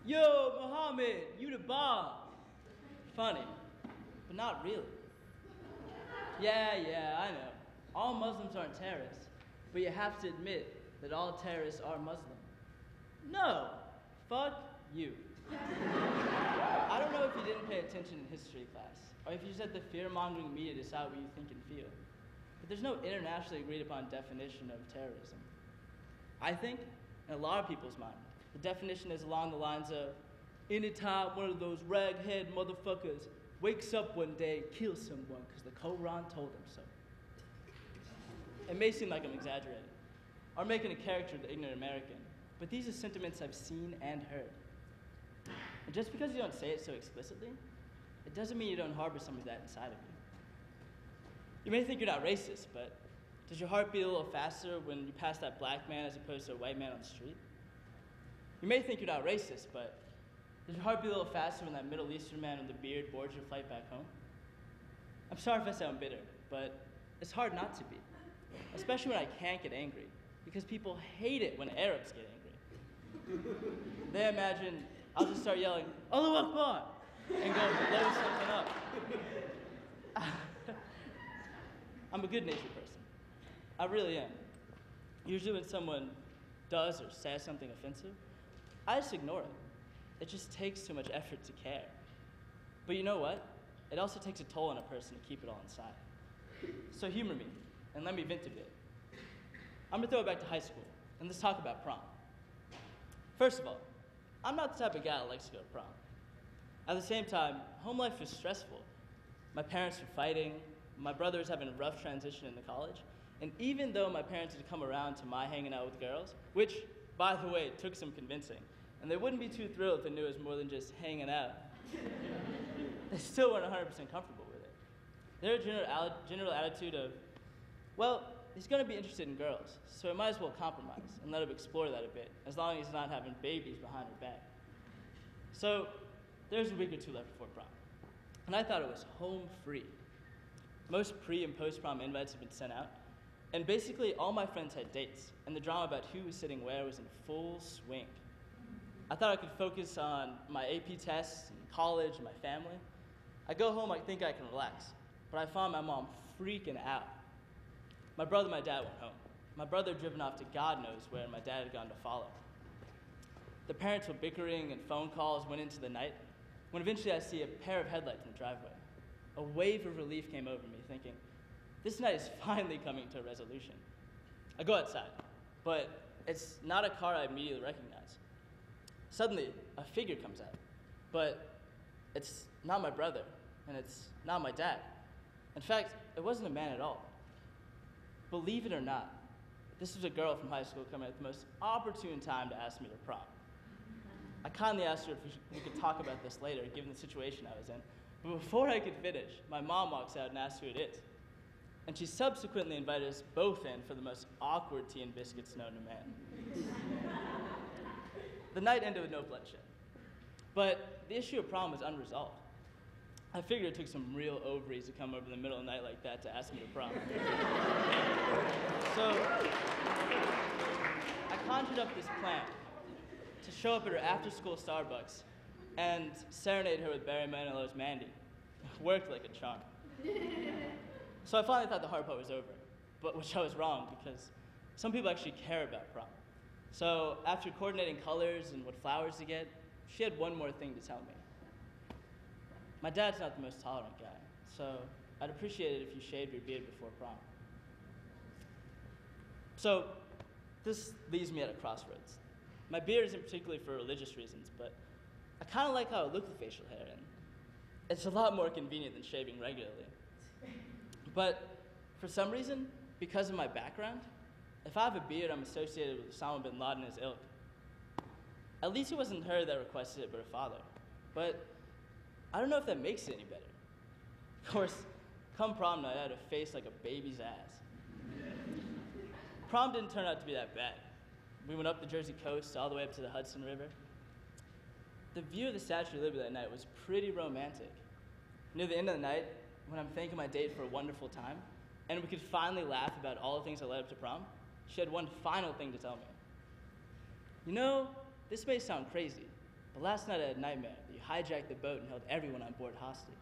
Yo, Muhammad, you the bomb. Funny, but not really. Yeah, I know. All Muslims aren't terrorists, but you have to admit that all terrorists are Muslim. No, fuck you. I don't know if you didn't pay attention in history class, or if you just let the fear-mongering media decide what you think and feel. But there's no internationally agreed upon definition of terrorism. I think, in a lot of people's mind, the definition is along the lines of, anytime one of those raghead motherfuckers wakes up one day and kills someone because the Quran told him so. It may seem like I'm exaggerating, or making a character of the ignorant American, but these are sentiments I've seen and heard. And just because you don't say it so explicitly, it doesn't mean you don't harbor some of that inside of you. You may think you're not racist, but does your heart beat a little faster when you pass that black man as opposed to a white man on the street? You may think you're not racist, but does your heart beat a little faster when that Middle Eastern man with the beard boards your flight back home? I'm sorry if I sound bitter, but it's hard not to be, especially when I can't get angry, because people hate it when Arabs get angry. They imagine I'll just start yelling, Allahu Akbar, and go blow something up. I'm a good-natured person. I really am. Usually when someone does or says something offensive, I just ignore it. It just takes too much effort to care. But you know what? It also takes a toll on a person to keep it all inside. So humor me, and let me vent a bit. I'm gonna throw it back to high school, and let's talk about prom. First of all, I'm not the type of guy that likes to go to prom. At the same time, home life is stressful. My parents were fighting, my brother was having a rough transition into college, and even though my parents had come around to my hanging out with girls, which, by the way, took some convincing, and they wouldn't be too thrilled if they knew it was more than just hanging out, they still weren't 100% comfortable with it. Their general attitude of, well, he's going to be interested in girls, so we might as well compromise and let him explore that a bit, as long as he's not having babies behind her back. So there's a week or two left before prom, and I thought it was home free. Most pre- and post-prom invites had been sent out, and basically all my friends had dates, and the drama about who was sitting where was in full swing. I thought I could focus on my AP tests, and college, and my family. I go home, I think I can relax, but I found my mom freaking out. My brother and my dad went home. My brother had driven off to God knows where, and my dad had gone to follow. The parents were bickering, and phone calls went into the night, when eventually I see a pair of headlights in the driveway. A wave of relief came over me, thinking, this night is finally coming to a resolution. I go outside, but it's not a car I immediately recognize. Suddenly, a figure comes out, but it's not my brother, and it's not my dad. In fact, it wasn't a man at all. Believe it or not, this was a girl from high school coming at the most opportune time to ask me to prom. I kindly asked her if we could talk about this later, given the situation I was in. But before I could finish, my mom walks out and asks who it is. And she subsequently invited us both in for the most awkward tea and biscuits known to man. The night ended with no bloodshed. But the issue of prom was unresolved. I figured it took some real ovaries to come over in the middle of the night like that to ask me to prom. So I conjured up this plan to show up at her after-school Starbucks and serenade her with Barry Manilow's Mandy. It worked like a charm. So I finally thought the hard part was over, but which I was wrong, because some people actually care about prom. So after coordinating colors and what flowers to get, she had one more thing to tell me. My dad's not the most tolerant guy, so I'd appreciate it if you shaved your beard before prom. So this leaves me at a crossroads. My beard isn't particularly for religious reasons, but I kind of like how I look with facial hair, and it's a lot more convenient than shaving regularly. But for some reason, because of my background, if I have a beard, I'm associated with Osama bin Laden and his ilk. At least it wasn't her that requested it, but her father. But I don't know if that makes it any better. Of course, come prom night, I had a face like a baby's ass. Prom didn't turn out to be that bad. We went up the Jersey coast all the way up to the Hudson River. The view of the Statue of Liberty that night was pretty romantic. Near the end of the night, when I'm thanking my date for a wonderful time, and we could finally laugh about all the things that led up to prom, she had one final thing to tell me. You know, this may sound crazy, But last night I had a nightmare that you hijacked the boat and held everyone on board hostage.